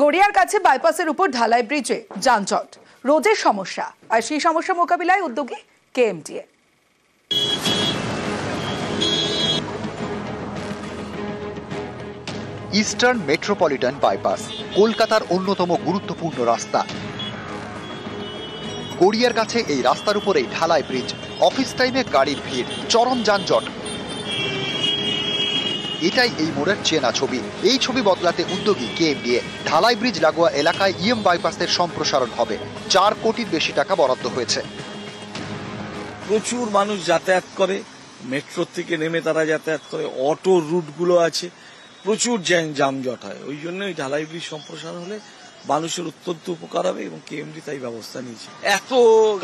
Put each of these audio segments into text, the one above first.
গড়িয়ার কাছে বাইপাসের উপর ঢালাই ব্রিজে যানজট রোজের সমস্যা, আর সেই সমস্যা মোকাবিলায় উদ্যোগী কেএমডিএ। ইস্টার্ন মেট্রোপলিটন বাইপাস কলকাতার অন্যতম গুরুত্বপূর্ণ রাস্তা। গড়িয়ার কাছে এই রাস্তার উপরেই ঢালাই ব্রিজ, অফিস টাইমে গাড়ির ভিড়, চরম যানজট। এটাই এই মোড়ের চেনা ছবি। এই ছবি বদলাতে উদ্যোগী কেএমডিএ। ঢালাই ব্রিজ লাগোয়া এলাকায় ইএম বাইপাসের সম্প্রসারণ হবে। 4 কোটির বেশি টাকা বরাদ্দ হয়েছে। প্রচুর মানুষ যাতায়াত করে, মেট্রো থেকে নেমে তারা যাতায়াত করে, অটো রুটগুলো আছে, প্রচুর যানজট হয়। ওই জন্য এই ঢালাই ব্রিজ সম্প্রসারণ হলে মানুষের অত্যন্ত উপকার হবে এবং কেএমডি তাই ব্যবস্থা নিয়েছে। এত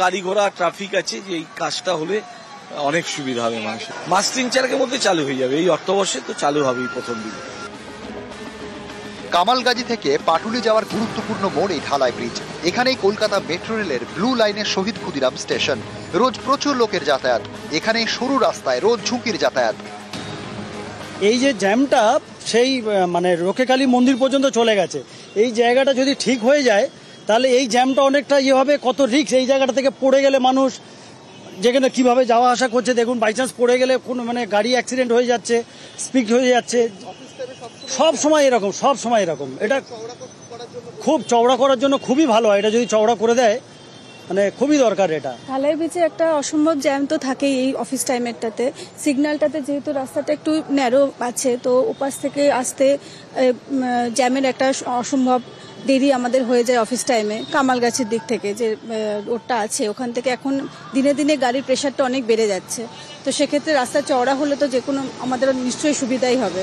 গাড়ি ঘোড়া ট্রাফিক আছে যে এই কাজটা হলে অনেক সুবিধা হবে মানুষের। মাস 3-4 মধ্যে চালু হয়ে যাবে, এই অর্থবর্ষে তো চালু হবে প্রথম দিকে। কামালগাজী থেকে পাটুলি যাওয়ার গুরুত্বপূর্ণ মোড় এই ঢালাই ব্রিজ। এখানেই কলকাতা মেট্রো রেলের ব্লু লাইনের শহীদ ক্ষুদিরাম স্টেশন। রোজ প্রচুর লোকের যাতায়াত। এখানেই সরু রাস্তায় রোজ ঝুঁকির যাতায়াত। এই যে জ্যামটা সেই রোকেকালী মন্দির পর্যন্ত চলে গেছে। এই জায়গাটা যদি ঠিক হয়ে যায় তাহলে এই জ্যামটা অনেকটা হবে। কত রিস্ক এই জায়গাটা থেকে পড়ে গেলে মানুষ যেখানে কিভাবে যাওয়া আসা করছে দেখুন, বাইচান্স পড়ে গেলে কোনো গাড়ি অ্যাক্সিডেন্ট হয়ে যাচ্ছে, স্পিড হয়ে যাচ্ছে। সব সময় এরকম। এটা খুব চওড়া করার জন্য খুবই ভালো হয়। এটা যদি চওড়া করে দেয় খুবই দরকার। এটা ঢালাই ব্রিজে একটা অসম্ভব জ্যাম তো থাকেই এই অফিস টাইমেরটাতে। সিগন্যালটাতে যেহেতু রাস্তাটা একটু ন্যারো আছে, তো ওপাশ থেকে আসতে জ্যামের একটা অসম্ভব দেরি আমাদের হয়ে যায় অফিস টাইমে। কামালগাছির দিক থেকে যে রোডটা আছে ওখান থেকে এখন দিনে দিনে গাড়ির প্রেশারটা অনেক বেড়ে যাচ্ছে। তো সেক্ষেত্রে রাস্তা চওড়া হলে তো যে কোনো আমাদের নিশ্চয়ই সুবিধাই হবে।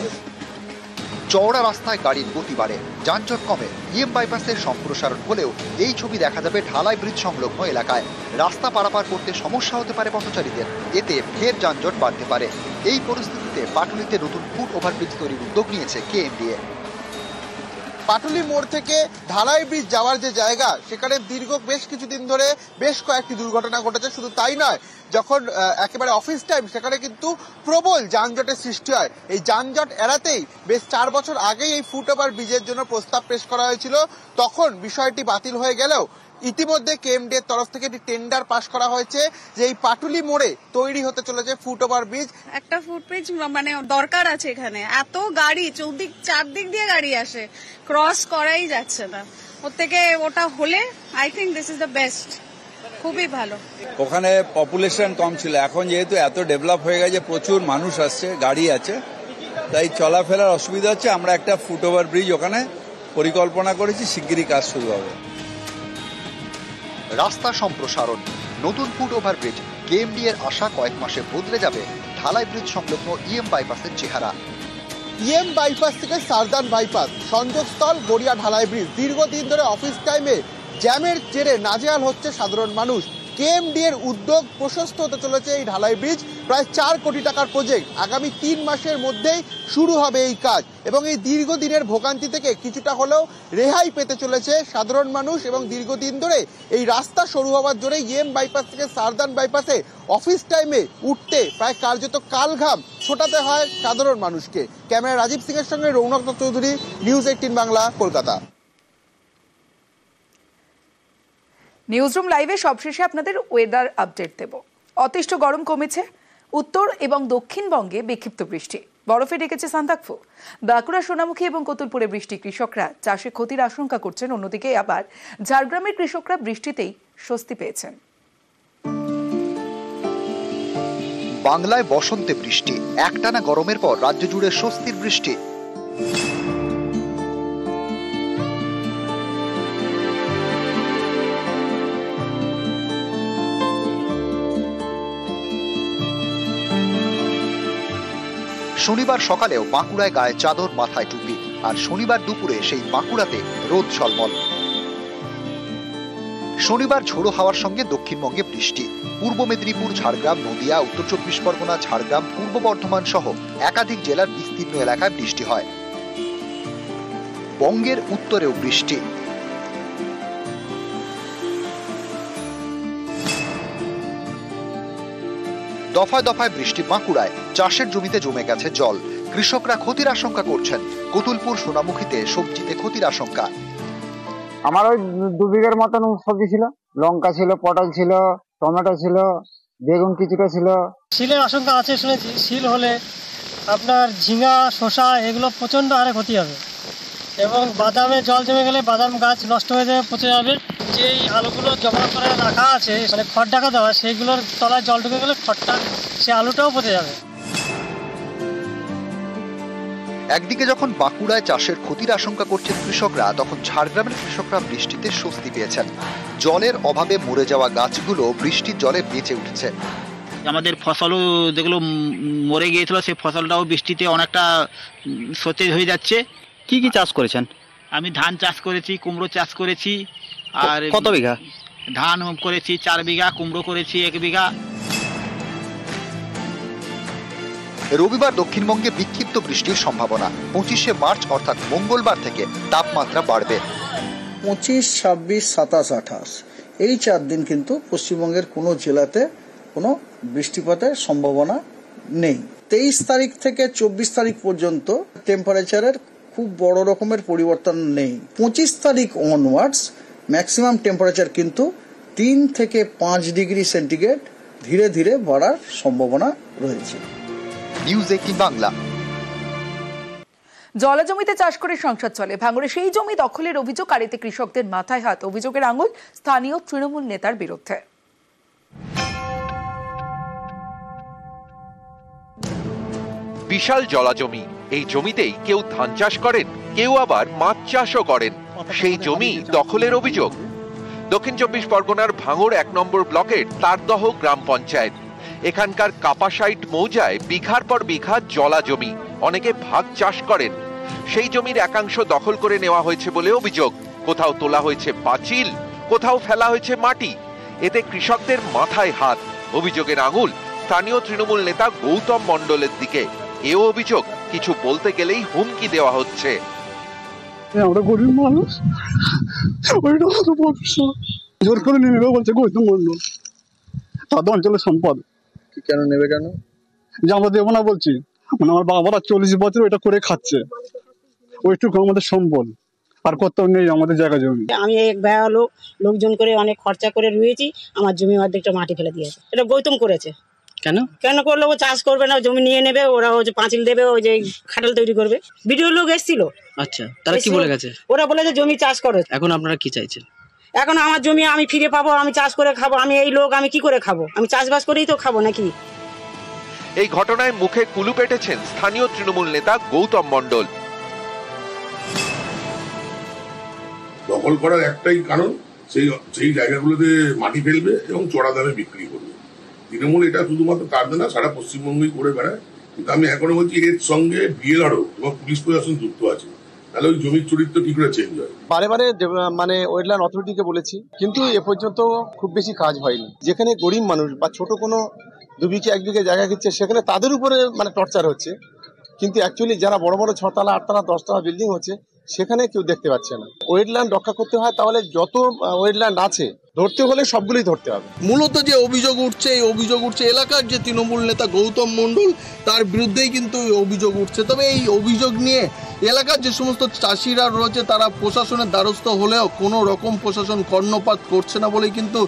চওড়া রাস্তায় গাড়ির গতি বাড়ে, যানজট কমে। ইএম বাইপাসের সম্প্রসারণ হলেও এই ছবি দেখা যাবে ঢালাই ব্রিজ সংলগ্ন এলাকায়। রাস্তা পারাপার করতে সমস্যা হতে পারে পথচারীদের, এতে ফের যানজট বাড়তে পারে। এই পরিস্থিতিতে পাটুলিতে নতুন ফুট ওভারব্রিজ তৈরির উদ্যোগ নিয়েছে কেএমডিএ। পাটুলি মোড় থেকে ঢালাই ব্রিজ যাওয়ার যে জায়গা, সেখানে দীর্ঘ বেশ কিছুদিন ধরে বেশ কয়েকটি দুর্ঘটনা ঘটেছে। শুধু তাই নয়, যখন একেবারে অফিস টাইম সেখানে কিন্তু প্রবল যানজটের সৃষ্টি হয়। এই যানজট এড়াতেই বেশ 4 বছর আগেই এই ফুট ওভার ব্রিজের জন্য প্রস্তাব পেশ করা হয়েছিল। তখন বিষয়টি বাতিল হয়ে গেলেও ইতিমধ্যে কেএমডিএর তরফ থেকে একটি টেন্ডার পাশ করা হয়েছে যে এই পাটুলি মোড়ে তৈরি হতে চলেছে ফুট ওভার ব্রিজ। একটা ফুটব্রিজ দরকার আছে এখানে। এত গাড়ি চারদিক দিয়ে গাড়ি আসে, ক্রস করাই যাচ্ছে না। ওর থেকে ওটা হলে I think this is the best. খুবই ভালো। ওখানে পপুলেশন কম ছিল, এখন যেহেতু এত ডেভেলপ হয়ে গেছে, প্রচুর মানুষ আসছে, গাড়ি আছে, তাই চলাফেরার অসুবিধা হচ্ছে। আমরা একটা ফুট ওভার ব্রিজ ওখানে পরিকল্পনা করেছি, শিগগিরই কাজ শুরু হবে। রাস্তা সম্প্রসারণ, নতুন ফুট ওভারব্রিজ, কেএমডিএর আশা কয়েক মাসে বদলে যাবে ঢালাই ব্রিজ সংলগ্ন ইএম বাইপাসের চেহারা। ইএম বাইপাস থেকে সারদান বাইপাস সংযোগস্থল গড়িয়া ঢালাই ব্রিজ। দীর্ঘদিন ধরে অফিস টাইমে জ্যামের জেরে নাজেহাল হচ্ছে সাধারণ মানুষ। কেএমডিএর উদ্যোগ, প্রশস্ত হতে চলেছে এই ঢালাই ব্রিজ। প্রায় 4 কোটি টাকার প্রজেক্ট। আগামী 3 মাসের মধ্যেই শুরু হবে এই কাজ এবং এই দীর্ঘদিনের ভোগান্তি থেকে কিছুটা হলেও রেহাই পেতে চলেছে সাধারণ মানুষ। এবং দীর্ঘদিন ধরে এই রাস্তা শুরু হওয়ার জোরে ইএম বাইপাস থেকে সারদান বাইপাসে অফিস টাইমে উঠতে প্রায় কার্যত কালঘাম ছোটাতে হয় সাধারণ মানুষকে। ক্যামেরা রাজীব সিং এর সঙ্গে রৌনক চৌধুরী, নিউজ 18 বাংলা, কলকাতা। নিউজরুম লাইভে সবশেষে আপনাদের ওয়েদার আপডেট দেব। অতিষ্ঠ গরম কমেছে। উত্তর এবং দক্ষিণবঙ্গে বিক্ষিপ্ত বৃষ্টি, বরফে ডেকেছে সান্দাকফু। বাঁকুড়া, সোনামুখী এবং কতুলপুরে বৃষ্টি, কৃষকরা চাষে ক্ষতির আশঙ্কা করছেন। অন্যদিকে আবার ঝাড়গ্রামের কৃষকরা বৃষ্টিতেই স্বস্তি পেয়েছেন। বাংলায় বসন্তে বৃষ্টি, একটানা গরমের পর রাজ্য জুড়ে স্বস্তির বৃষ্টি। শনিবার সকালেও বাঁকুড়ায় গায়ে চাদর, মাথায় টুপি, আর শনিবার দুপুরে সেই বাঁকুড়াতে রোদ ঝলমল। শনিবার ঝোড়ো হাওয়ার সঙ্গে দক্ষিণবঙ্গে বৃষ্টি। পূর্ব মেদিনীপুর, ঝাড়গ্রাম, নদিয়া, উত্তর 24 পরগনা, ঝাড়গ্রাম, পূর্ব বর্ধমান সহ একাধিক জেলার বিস্তীর্ণ এলাকায় বৃষ্টি হয়। বঙ্গের উত্তরেও বৃষ্টি। দফায় দফায় বৃষ্টি বাঁকুড়ায়। চাষের জমিতে জমে গেছে জল, কৃষকরা ক্ষতির আশঙ্কা করছেন। কতুলপুর, সোনামুখীতে সবজিতে ক্ষতির আশঙ্কা। আমার ওই 2 বিঘের মতন সবজি ছিল, লঙ্কা ছিল, পটল ছিল, টমেটো ছিল, বেগুন কিছুটা ছিল। শিলের আশঙ্কা আছে শুনেছি, শিল হলে আপনার ঝিঙা, শসা এগুলো প্রচণ্ড হারে ক্ষতি হবে এবং বাদামে জল জমে গেলে বাদাম গাছ নষ্ট হয়ে যাবে, পচে যাবে। যেই আলুগুলো জমা করে রাখা আছে মানে খড় ঢাকা দেওয়া, সেইগুলোর তলায় জল ঢুকে গেলে খড়টা সে আলুটাও পচে যাবে। একদিকে যখন বাঁকুড়ায় চাষের ক্ষতির আশঙ্কা করছেন কৃষকরা, তখন ঝাড়গ্রামের কৃষকরা বৃষ্টিতে স্বস্তি পেয়েছেন। জলের অভাবে মরে যাওয়া গাছগুলো বৃষ্টির জলে বেঁচে উঠেছে। আমাদের ফসলও যেগুলো মরে গিয়েছিল সেই ফসলটাও বৃষ্টিতে অনেকটা সতেজ হয়ে যাচ্ছে। কি কি চাষ করেছেন? আমি ধান চাষ করেছি, কুমড়ো চাষ করেছি। আর কত বিঘা? ধান করেছি 4 বিঘা, কুমড়ো করেছি 1 বিঘা। রবিবার দক্ষিণবঙ্গে বিক্ষিপ্ত বৃষ্টির সম্ভাবনা। 25শে মার্চ অর্থাৎ মঙ্গলবার থেকে তাপমাত্রা বাড়বে। 25, 26, 27, 28 এই 4 দিন কিন্তু পশ্চিমবঙ্গের কোনো জেলাতে কোনো বৃষ্টিপাতের সম্ভাবনা নেই। 23 তারিখ থেকে 24 তারিখ পর্যন্ত টেম্পারেচারের খুব বড় রকমের পরিবর্তন নেই। 25 তারিখ অনওয়ার্ডস ম্যাক্সিমাম টেম্পারেচার কিন্তু 3 থেকে 5 ডিগ্রি সেন্টিগ্রেড ধীরে ধীরে বাড়ার সম্ভাবনা রয়েছে। নিউজ 18 বাংলা। জলা জমিতে চাষ করে সংসার চলে, ভাঙড়ে সেই জমি দখলের অভিযোগ, আর এতে কৃষকদের মাথায় হাত। অভিযোগের আঙুল স্থানীয় তৃণমূল নেতার বিরুদ্ধে। বিশাল জলা জমি, এই জমিতেই কেউ ধান চাষ করেন, কেউ আবার মাছ চাষও করেন। সেই জমি দখলের অভিযোগ। দক্ষিণ 24 পরগনার ভাঙড় 1 নম্বর ব্লকের তারদহ গ্রাম পঞ্চায়েত। এখানকার কাপাসাইট মৌজায় বিঘার পর বিঘা জলা জমি, অনেকে ভাগ চাষ করেন। সেই জমির একাংশ দখল করে নেওয়া হয়েছে বলে অভিযোগ। কোথাও তোলা হয়েছে পাঁচিল, কোথাও ফেলা হয়েছে মাটি। এতে কৃষকদের মাথায় হাত। অভিযোগের আঙুল স্থানীয় তৃণমূল নেতা গৌতম মণ্ডলের দিকে। এও অভিযোগ, কিছু বলতে গেলেই হুমকি দেওয়া হচ্ছে। আমরা গরিব মানুষ, জোর করে নিয়ে নেবে বলছে গৌতম মণ্ডল, তাদের অঞ্চলের সম্পদ। কেন নেবে? কেন যে আমরা দেবো না বলছি? মানে আমার বাবারা 40 বছর ওইটা করে খাচ্ছে, ওইটুকু আমাদের সম্পদ, আর কত নেই আমাদের জায়গা জমি। আমি এক ভাইয়া লোকজন করে অনেক খরচা করে রুয়েছি, আমার জমি অর্ধেকটা মাটি ফেলে দিয়েছে। এটা গৌতম করেছে। কেন কেন করলো? ও চাষ করবে না, জমি নিয়ে নেবে, ওরা ওই যে পাঁচিল দেবে, ওই যে খাটাল তৈরি করবে। ভিডিও লোক এসেছিল। আচ্ছা, তারা কি বলে গেছে? ওরা বলেছে জমি চাষ করো। এখন আপনারা কি চাইছেন? এখন আমার জমি আমি ফিরে পাবো, আমি চাষ করে খাবো। আমি এই লোক, আমি কি করে খাবো? আমি চাষবাস করেই তো খাবো নাকি? এই ঘটনায় মুখে কুলু পেটেছেন স্থানীয় তৃণমূল নেতা গৌতম মণ্ডল। দখল করার একটাই কারণ, সেই জায়গাগুলোতে মাটি ফেলবে এবং চড়া দামে বিক্রি করবে। তৃণমূল এটা শুধুমাত্র তার না, সারা পশ্চিমবঙ্গই করে বেড়ায়। কিন্তু আমি এখনো বলছি, এর সঙ্গে বিএলআরও এবং পুলিশ প্রশাসন যুক্ত আছে, তাহলে ওই জমির চরিত্র কি করে চেঞ্জ হয়। বারে বারে মানে ওয়েটল্যান্ড অথরিটিকে বলেছি, কিন্তু এ পর্যন্ত খুব বেশি কাজ হয়নি। যেখানে গরিব মানুষ বা ছোট কোনো 2 বিঘে 1 বিঘে জায়গা কিনছে, সেখানে তাদের উপরে মানে টর্চার হচ্ছে। কিন্তু অ্যাকচুয়ালি যারা বড় বড় 6 তলা 8 তলা 10 তলা বিল্ডিং হচ্ছে, সেখানে কেউ দেখতে পাচ্ছে না। ওয়েটল্যান্ড রক্ষা করতে হয়, তাহলে যত ওয়েটল্যান্ড আছে ধরতে হলে সবগুলোই ধরতে হবে। মূলত যে অভিযোগ উঠছে, এই অভিযোগ উঠছে এলাকার যে তৃণমূল নেতা গৌতম মণ্ডল, তার বিরুদ্ধেই কিন্তু অভিযোগ উঠছে। তবে এই অভিযোগ নিয়ে এলাকার যে সমস্ত চাষিরা রয়েছে, তারা প্রশাসনের দ্বারস্থ হলেও কোনো রকম প্রশাসন কর্ণপাত করছে না বলেই কিন্তু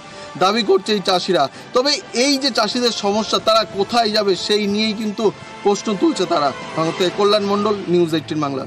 দাবি করছে এই চাষিরা। তবে এই যে চাষিদের সমস্যা, তারা কোথায় যাবে সেই নিয়েই কিন্তু প্রশ্ন তুলছে তারা। ভারতে কল্যাণ মণ্ডল, নিউজ 18 বাংলা।